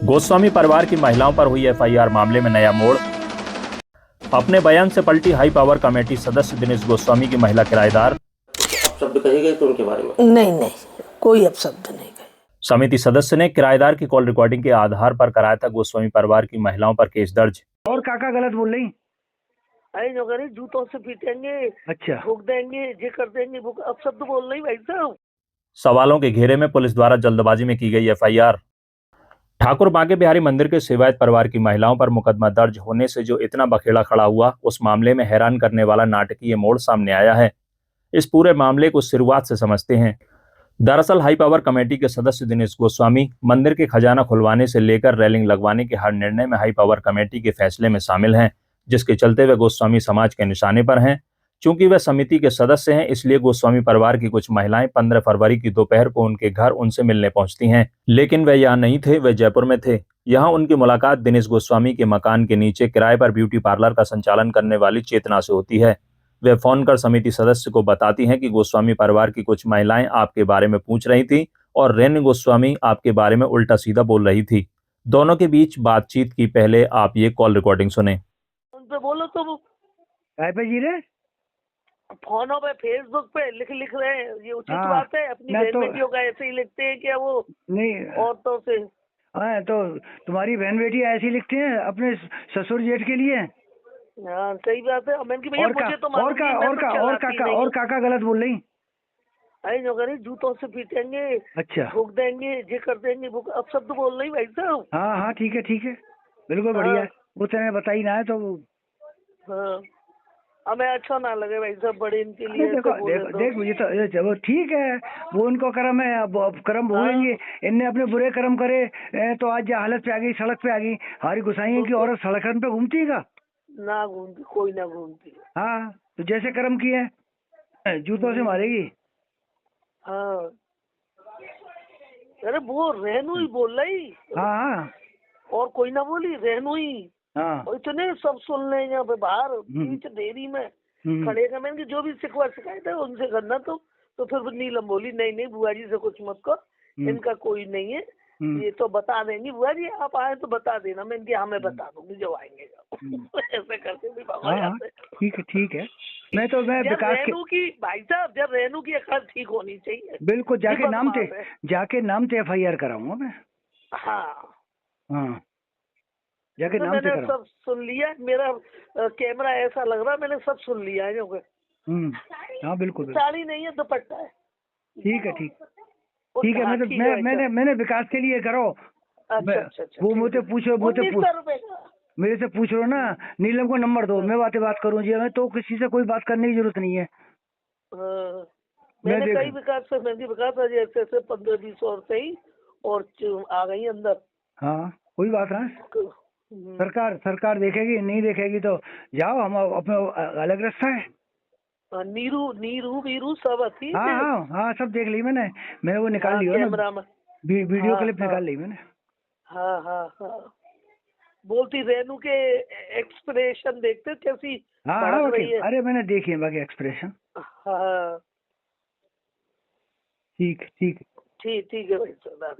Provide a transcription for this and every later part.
गोस्वामी परिवार की महिलाओं पर हुई एफआईआर मामले में नया मोड़। अपने बयान से पलटी हाई पावर कमेटी सदस्य दिनेश गोस्वामी की महिला किराएदार। शब्द कहे गए तो उनके बारे में नहीं, कोई अपशब्द नहीं कहे। समिति सदस्य ने किराएदार की कॉल रिकॉर्डिंग के आधार पर कराया था गोस्वामी परिवार की महिलाओं पर केस दर्ज। और काका गलत बोल रही? अरे नौकरी जूतों से पीटेंगे, अच्छा, भूख देंगे, ये कर देंगे, अपशब्द बोल रही भाई साहब। सवालों के घेरे में पुलिस द्वारा जल्दबाजी में की गई एफआईआर। ठाकुर बांके बिहारी मंदिर के सेवायत परिवार की महिलाओं पर मुकदमा दर्ज होने से जो इतना बखेड़ा खड़ा हुआ, उस मामले में हैरान करने वाला नाटकीय मोड़ सामने आया है। इस पूरे मामले को शुरुआत से समझते हैं। दरअसल हाई पावर कमेटी के सदस्य दिनेश गोस्वामी मंदिर के खजाना खुलवाने से लेकर रेलिंग लगवाने के हर निर्णय में हाई पावर कमेटी के फैसले में शामिल हैं, जिसके चलते वे गोस्वामी समाज के निशाने पर हैं। चूंकि वे समिति के सदस्य हैं, इसलिए गोस्वामी परिवार की कुछ महिलाएं 15 फरवरी की दोपहर को उनके घर उनसे मिलने पहुंचती हैं। लेकिन वे यहाँ नहीं थे, वे जयपुर में थे। यहाँ उनकी मुलाकात दिनेश गोस्वामी के मकान के नीचे किराए पर ब्यूटी पार्लर का संचालन करने वाली चेतना से होती है। वे फोन कर समिति सदस्य को बताती हैं कि गोस्वामी परिवार की कुछ महिलाएं आपके बारे में पूछ रही थी और रेणु गोस्वामी आपके बारे में उल्टा सीधा बोल रही थी। दोनों के बीच बातचीत की पहले आप ये कॉल रिकॉर्डिंग सुने। उनसे बोलो तो वो काय पे जी रे? फोनों पे, फेसबुक पे लिख रहे हैं, ये उचित हाँ, बात है? अपनी मैं बहन तो- बेटियों का ऐसे ही लिखते हैं क्या वो नहीं, औरतों से? हाँ तो तुम्हारी बहन बेटी ऐसी लिखती हैं अपने ससुर जेठ के लिए? हाँ सही बात है। मैंने कि भैया मुझे तो मालूम नहीं, मैं तो चलाती नहीं। और काका गलत बोल रही? अरे नौकरी जूतों से पीटेंगे, अच्छा, भूख देंगे, ये कर देंगे, अपशब्द बोल रही भाई साहब। हाँ ठीक है, बिल्कुल बढ़िया है। वो तेने बताई ना है तो हाँ, हमें अच्छा ना लगे भाई साहब, बड़े इनके लिए ऐसे देखो बोले देखो तो। देखो ये तो वो ठीक है, वो उनको कर्म है, अब कर्म भोगेंगे। इनने अपने बुरे कर्म करे तो आज हालत पे आ गई, सड़क पे आ गई। हमारी गुसाई की औरत सड़क पे घूमती है? ना घूमती, कोई ना घूमती। हाँ, तो जैसे कर्म किए जूतों से मारेगी। हाँ, अरे वो रेनू ही बोल रही, हाँ और कोई ना बोली, रेनू ही। हाँ और इतने सब सुन रहे हैं यहाँ पे बाहर बीच देरी में खड़े का। मैंने जो भी शिकवा शिकायत है उनसे करना। तो फिर नीलम बोली नहीं बुआ जी से कुछ मत कर, इनका कोई नहीं है, ये तो बता देंगी बुआ जी, आप आए तो बता देना। मैं इनकी हमें बता दूंगी जब आएंगे। ऐसे करके भी बाबा जाते। ठीक है। मैं विकास रेनू की भाई साहब, जब रेनू की अकल ठीक होनी चाहिए। बिल्कुल जाके नाम से FIR कराऊंगा मैं। हाँ जाके नाम से मैंने सब सुन लिया। मेरा कैमरा ऐसा लग रहा है, मैंने सब सुन लिया है। हाँ बिल्कुल साड़ी नहीं है, दुपट्टा है। ठीक है। मैंने विकास के लिए करो। अच्छा, वो मुझे पूछो, मेरे से पूछ लो ना, नीलम को नंबर दो, मैं बात करूँ जी। हमें तो किसी से कोई बात करने की जरूरत नहीं है। मैंने कई विकास से ऐसे 15-20 और से ही और आ गई अंदर। हाँ कोई बात ना, सरकार देखेगी, नहीं देखेगी तो जाओ, हम अपने अलग रास्ता है। नीरू वीरू सब थी। हाँ सब देख ली मैंने वो निकाल लिया कैमरा में, वीडियो क्लिप निकाल ली मैंने। हाँ। बोलती रेनू के एक्सप्रेशन देखते कैसी भड़क रही है। अरे मैंने देखी है बाकी एक्सप्रेशन। हाँ ठीक है भाई साहब।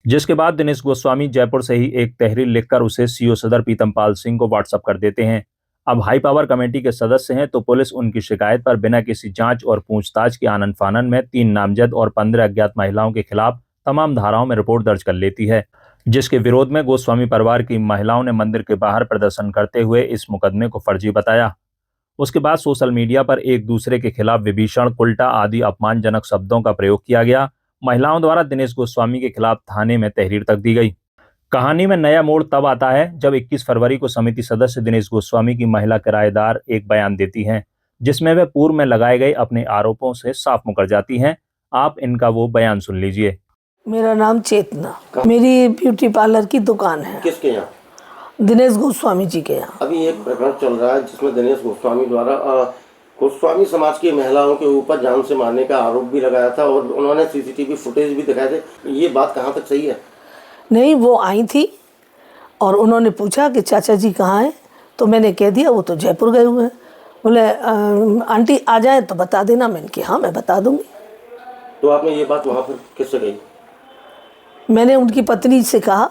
जिसके बाद दिनेश गोस्वामी जयपुर से ही एक तहरीर लिखकर उसे सीओ सदर पीतमपाल सिंह को व्हाट्सएप कर देते हैं। अब हाई पावर कमेटी के सदस्य हैं तो पुलिस उनकी शिकायत पर बिना किसी जांच और पूछताछ के आनन फानन में 3 नामजद और 15 अज्ञात महिलाओं के खिलाफ तमाम धाराओं में रिपोर्ट दर्ज कर लेती है, जिसके विरोध में गोस्वामी परिवार की महिलाओं ने मंदिर के बाहर प्रदर्शन करते हुए इस मुकदमे को फर्जी बताया। उसके बाद सोशल मीडिया पर एक दूसरे के खिलाफ विभीषण, उल्टा आदि अपमानजनक शब्दों का प्रयोग किया गया। महिलाओं द्वारा दिनेश गोस्वामी के खिलाफ थाने में तहरीर तक दी गई। कहानी में नया मोड़ तब आता है जब 21 फरवरी को समिति सदस्य दिनेश गोस्वामी की महिला किराएदार एक बयान देती हैं, जिसमें वे पूर्व में लगाए गए अपने आरोपों से साफ मुकर जाती हैं। आप इनका वो बयान सुन लीजिए। मेरा नाम चेतना, मेरी ब्यूटी पार्लर की दुकान है। किसके यहाँ? दिनेश गोस्वामी जी के यहाँ। अभी एक प्रकरण चल रहा है जिसमें दिनेश गोस्वामी द्वारा गोस्वामी समाज की महिलाओं के ऊपर जान से मारने का आरोप भी लगाया था और उन्होंने CCTV फुटेज भी दिखाए थे। ये बात कहाँ तक सही है? नहीं, वो आई थी और उन्होंने पूछा कि चाचा जी कहाँ हैं, तो मैंने कह दिया वो तो जयपुर गए हुए हैं। बोले आंटी आ जाए तो बता देना। मैंने कहा हाँ मैं बता दूंगी। तो आपने ये बात वहाँ पर किससे कही? मैंने उनकी पत्नी से कहा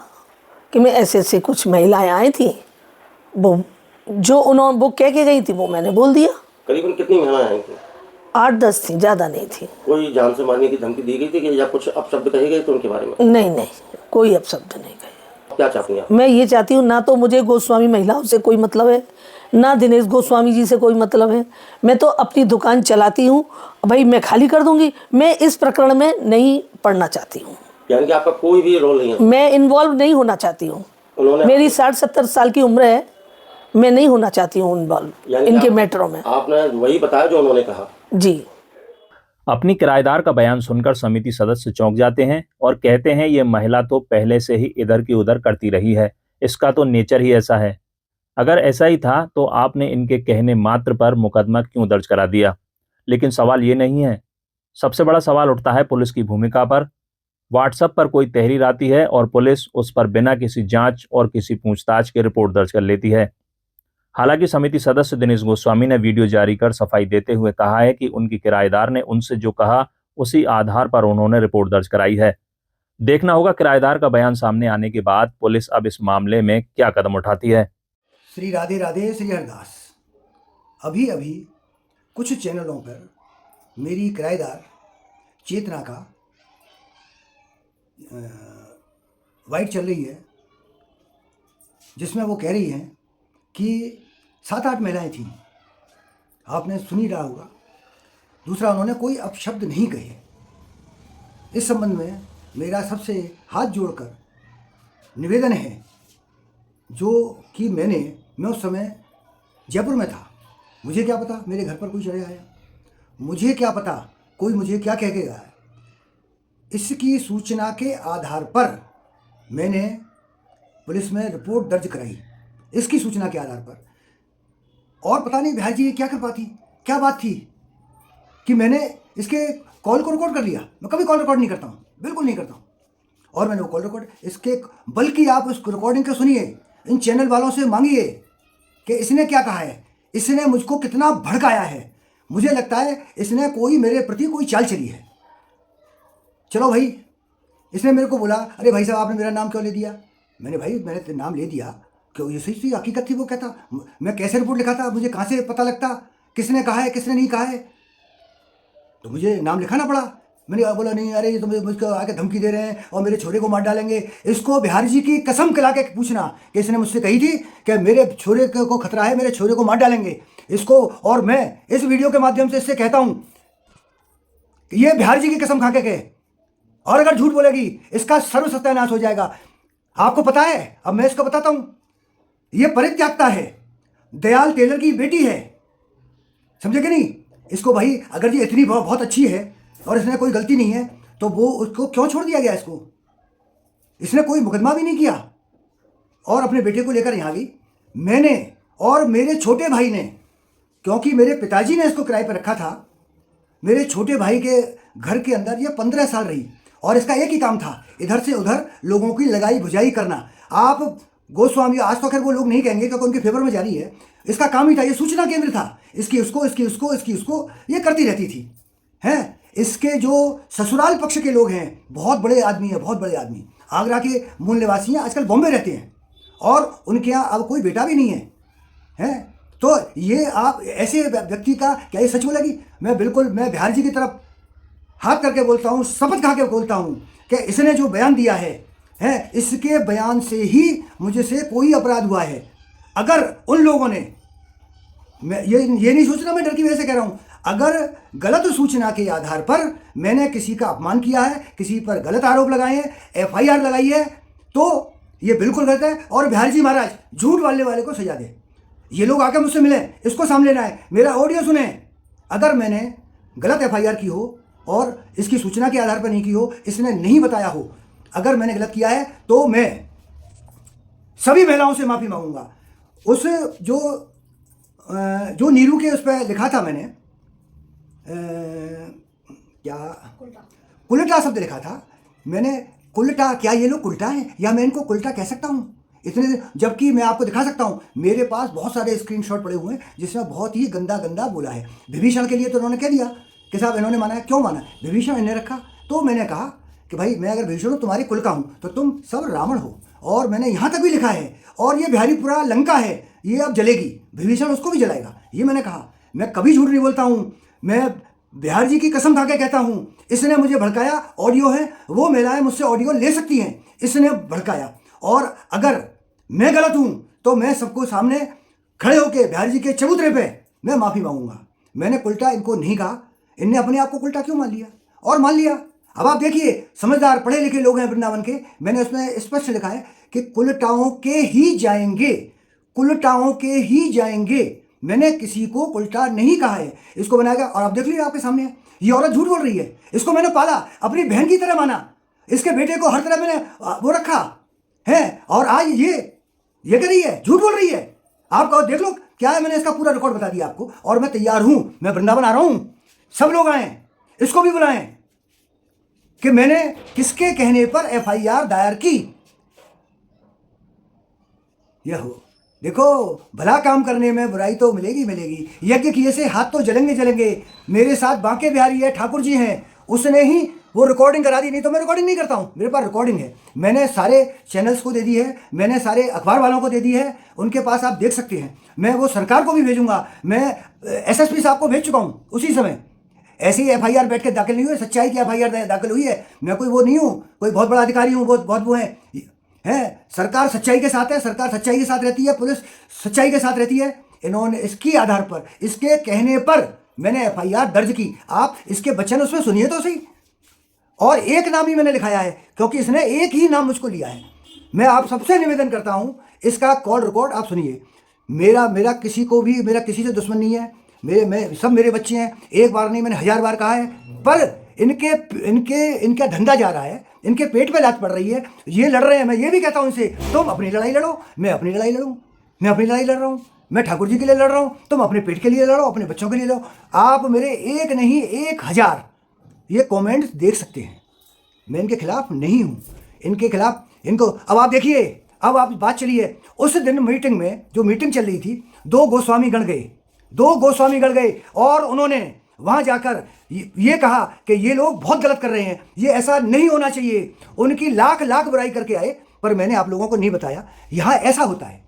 कि मैं ऐसे कुछ महिलाएं आई थी, वो जो उन्होंने वो कह के गई थी वो मैंने बोल दिया। करीबन कितनी महिलाएं आई थी? 8-10 थी, ज़्यादा नहीं थी। कोई जान से मारने की धमकी दी गई थी कि या कुछ अपशब्द कहे गए थे उनके बारे में? नहीं नहीं, कोई अपशब्द नहीं कहे। क्या चाहती हैं आप? मैं ये चाहती हूँ, ना तो मुझे गोस्वामी महिलाओं से कोई मतलब है, ना दिनेश गोस्वामी जी से कोई मतलब है। मैं तो अपनी दुकान चलाती हूँ, भाई मैं खाली कर दूंगी। मैं इस प्रकरण में नहीं पढ़ना चाहती हूँ, यानी कि आपका कोई भी रोल नहीं है? मैं इन्वॉल्व नहीं होना चाहती हूँ। उन्होंने मेरी 60-70 साल की उम्र है, मैं नहीं होना चाहती हूँ इन्वॉल्व इनके मैटरों में। आपने वही बताया जो उन्होंने कहा? जी। अपनी किराएदार का बयान सुनकर समिति सदस्य चौंक जाते हैं और कहते हैं ये महिला तो पहले से ही इधर की उधर करती रही है, इसका तो नेचर ही ऐसा है। अगर ऐसा ही था तो आपने इनके कहने मात्र पर मुकदमा क्यों दर्ज करा दिया? लेकिन सवाल ये नहीं है। सबसे बड़ा सवाल उठता है पुलिस की भूमिका पर। व्हाट्सएप पर कोई तहरीर आती है और पुलिस उस पर बिना किसी जांच और किसी पूछताछ के रिपोर्ट दर्ज कर लेती है। हालांकि समिति सदस्य दिनेश गोस्वामी ने वीडियो जारी कर सफाई देते हुए कहा है कि उनकी किराएदार ने उनसे जो कहा उसी आधार पर उन्होंने रिपोर्ट दर्ज कराई है। देखना होगा किराएदार का बयान सामने आने के बाद पुलिस अब इस मामले में क्या कदम उठाती है। श्री राधे राधे श्री हरदास। अभी अभी कुछ चैनलों पर मेरी किराएदार चेतना का वाइट चल रही है, जिसमें वो कह रही हैं कि 7-8 महिलाएं थीं, आपने सुनी रहा होगा। दूसरा, उन्होंने कोई अपशब्द नहीं कहे। इस संबंध में मेरा सबसे हाथ जोड़कर निवेदन है, जो कि मैं उस समय जयपुर में था, मुझे क्या पता मेरे घर पर कोई चढ़े आया, मुझे क्या पता कोई मुझे क्या कह के गया है। इसकी सूचना के आधार पर मैंने पुलिस में रिपोर्ट दर्ज कराई, इसकी सूचना के आधार पर। और पता नहीं बिहार जी क्या कर पाती, क्या बात थी कि मैंने इसके कॉल को रिकॉर्ड कर लिया। मैं कभी कॉल रिकॉर्ड नहीं करता हूँ, बिल्कुल नहीं करता हूँ। और मैंने वो कॉल रिकॉर्ड इसके, बल्कि आप उस रिकॉर्डिंग को सुनिए, इन चैनल वालों से मांगिए कि इसने क्या कहा है, इसने मुझको कितना भड़काया है। मुझे लगता है इसने कोई मेरे प्रति कोई चाल चली है। चलो भाई, इसने मेरे को बोला, अरे भाई साहब आपने मेरा नाम क्यों ले दिया? मैंने भाई मैंने नाम ले दिया क्यों, ये सही हकीकत थी। वो कहता मैं कैसे रिपोर्ट लिखा था, मुझे कहाँ से पता लगता किसने कहा है किसने नहीं कहा है, तो मुझे नाम लिखाना पड़ा। मैंने बोला नहीं, अरे ये तो मुझको आके धमकी दे रहे हैं और मेरे छोरे को मार डालेंगे। इसको बिहारी जी की कसम खिला के पूछना कि इसने मुझसे कही थी कि मेरे छोरे को खतरा है, मेरे छोरे को मार डालेंगे इसको। और मैं इस वीडियो के माध्यम से इससे कहता हूँ कि ये बिहारी जी की कसम खा के कहे, और अगर झूठ बोलेगी इसका सर्व सत्यानाश हो जाएगा। आपको पता है, अब मैं इसको बताता हूँ, ये परित्यागता है, दयाल टेलर की बेटी है, समझे कि नहीं। इसको भाई अगर ये इतनी बहुत अच्छी है और इसने कोई गलती नहीं है तो वो उसको क्यों छोड़ दिया गया? इसने कोई मुकदमा भी नहीं किया और अपने बेटे को लेकर यहाँ गई। मैंने और मेरे छोटे भाई ने, क्योंकि मेरे पिताजी ने इसको किराए पर रखा था, मेरे छोटे भाई के घर के अंदर ये 15 साल रही और इसका एक ही काम था, इधर से उधर लोगों की लगाई भुजाई करना। आप गोस्वामी, आज तो खैर वो लोग नहीं कहेंगे क्योंकि उनके फेवर में जारी है, इसका काम ही था, ये सूचना केंद्र था, इसकी उसको इसकी उसको इसकी उसको ये करती रहती थी। हैं इसके जो ससुराल पक्ष के लोग हैं, बहुत बड़े आदमी हैं, बहुत बड़े आदमी, आगरा के मूल निवासी हैं, आजकल बॉम्बे रहते हैं और उनके यहाँ अब कोई बेटा भी नहीं है। हैं तो ये आप ऐसे व्यक्ति का क्या ये सच बोलेगी? मैं बिल्कुल, मैं बिहार जी की तरफ हाथ करके बोलता हूँ, शपथ खा के बोलता हूँ कि इसने जो बयान दिया है इसके बयान से ही मुझे से कोई अपराध हुआ है। अगर उन लोगों ने, मैं ये नहीं सोचना मैं डर की वजह से कह रहा हूँ, अगर गलत सूचना के आधार पर मैंने किसी का अपमान किया है, किसी पर गलत आरोप लगाए हैं, FIR लगाई है, तो ये बिल्कुल गलत है। और बिहार जी महाराज झूठ वाले वाले को सजा दे। ये लोग आकर मुझसे मिले, इसको सामने लाए, मेरा ऑडियो सुने। अगर मैंने गलत FIR की हो और इसकी सूचना के आधार पर नहीं की हो, इसने नहीं बताया हो, अगर मैंने गलत किया है तो मैं सभी महिलाओं से माफ़ी मांगूंगा। उस जो नीरू के उस पर लिखा था मैंने, क्या कुलटा शब्द लिखा था मैंने, कुलटा, क्या ये लोग कुलटा हैं या मैं इनको कुलटा कह सकता हूँ? इतने, जबकि मैं आपको दिखा सकता हूँ, मेरे पास बहुत सारे स्क्रीनशॉट पड़े हुए हैं जिसमें बहुत ही गंदा गंदा बोला है। विभीषण के लिए तो उन्होंने कह दिया कि साहब इन्होंने माना है, क्यों माना? विभीषण इन्हें रखा। तो मैंने कहा कि भाई मैं अगर विभीषण तुम्हारी कुल का हूँ तो तुम सब रावण हो और मैंने यहाँ तक भी लिखा है, और ये बिहारीपुरा लंका है, ये अब जलेगी, विभीषण उसको भी जलाएगा, ये मैंने कहा। मैं कभी झूठ नहीं बोलता हूँ, मैं बिहार जी की कसम खा के कहता हूँ। इसने मुझे भड़काया, ऑडियो है, वो महिलाएं मुझसे ऑडियो ले सकती हैं, इसने भड़काया। और अगर मैं गलत हूँ तो मैं सबको सामने खड़े होके बिहार जी के चबूतरे पे मैं माफ़ी मांगूंगा। मैंने उल्टा इनको नहीं कहा, इनने अपने आप को उल्टा क्यों मान लिया, और मान लिया। अब आप देखिए, समझदार पढ़े लिखे लोग हैं वृंदावन के, मैंने उसमें स्पष्ट लिखा है कि कुलटाओं के ही जाएंगे, कुलटाओं के ही जाएंगे। मैंने किसी को उल्टा नहीं कहा है, इसको बनाया गया। और आप देख लीजिए, आपके सामने है, ये औरत झूठ बोल रही है। इसको मैंने पाला, अपनी बहन की तरह माना, इसके बेटे को हर तरह मैंने वो रखा है, और आज ये कर रही है, झूठ बोल रही है। आप कहो देख लो क्या है, मैंने इसका पूरा रिकॉर्ड बता दिया आपको। और मैं तैयार हूं, मैं वृंदावन आ रहा हूं, सब लोग आए, इसको भी बुलाएं कि मैंने किसके कहने पर एफआईआर दायर की। यह हो, देखो, भला काम करने में बुराई तो मिलेगी मिलेगी। यज्ञ किए से हाथ तो जलेंगे जलेंगे। मेरे साथ बांके बिहारी है, ठाकुर जी हैं, उसने ही वो रिकॉर्डिंग करा दी, नहीं तो मैं रिकॉर्डिंग नहीं करता हूँ, मेरे पास रिकॉर्डिंग है। मैंने सारे चैनल्स को दे दी है, मैंने सारे अखबार वालों को दे दी है, उनके पास आप देख सकते हैं। मैं वो सरकार को भी भेजूंगा, मैं एसएसपी साहब को भेज चुका हूँ उसी समय। ऐसी एफआईआर बैठ के दाखिल नहीं हुई, सच्चाई की एफआईआर दाखिल हुई है। मैं कोई वो नहीं हूँ, कोई बहुत बड़ा अधिकारी हूँ, बहुत वो है। सरकार सच्चाई के साथ है, सरकार सच्चाई के साथ रहती है, पुलिस सच्चाई के साथ रहती है। इन्होंने इसकी आधार पर, इसके कहने पर मैंने एफआईआर दर्ज की। आप इसके वचन उसमें सुनिए तो सही। और एक नाम ही मैंने लिखाया है, क्योंकि इसने एक ही नाम मुझको लिया है। मैं आप सबसे निवेदन करता हूँ, इसका कॉल रिकॉर्ड आप सुनिए। मेरा किसी को भी, मेरा किसी से दुश्मन नहीं है, सब मेरे बच्चे हैं। एक बार नहीं, मैंने 1000 बार कहा है। पर इनका धंधा जा रहा है, इनके पेट पे लात पड़ रही है, ये लड़ रहे हैं। मैं ये भी कहता हूँ इनसे, तुम अपनी लड़ाई लड़ो, मैं अपनी लड़ाई लड़ूँ। मैं अपनी लड़ाई लड़ रहा हूँ, मैं ठाकुर जी के लिए लड़ रहा हूँ, तुम अपने पेट के लिए लड़ो, अपने बच्चों के लिए लड़ो। आप मेरे एक नहीं 1000 ये कमेंट्स देख सकते हैं। मैं इनके खिलाफ नहीं हूँ, इनके खिलाफ इनको। अब आप देखिए, अब आप बात चलिए, उस दिन मीटिंग में जो मीटिंग चल रही थी, 2 गोस्वामी गण गए और उन्होंने वहाँ जाकर ये कहा कि ये लोग बहुत गलत कर रहे हैं, ये ऐसा नहीं होना चाहिए। उनकी लाख बुराई करके आए। पर मैंने आप लोगों को नहीं बताया, यहाँ ऐसा होता है।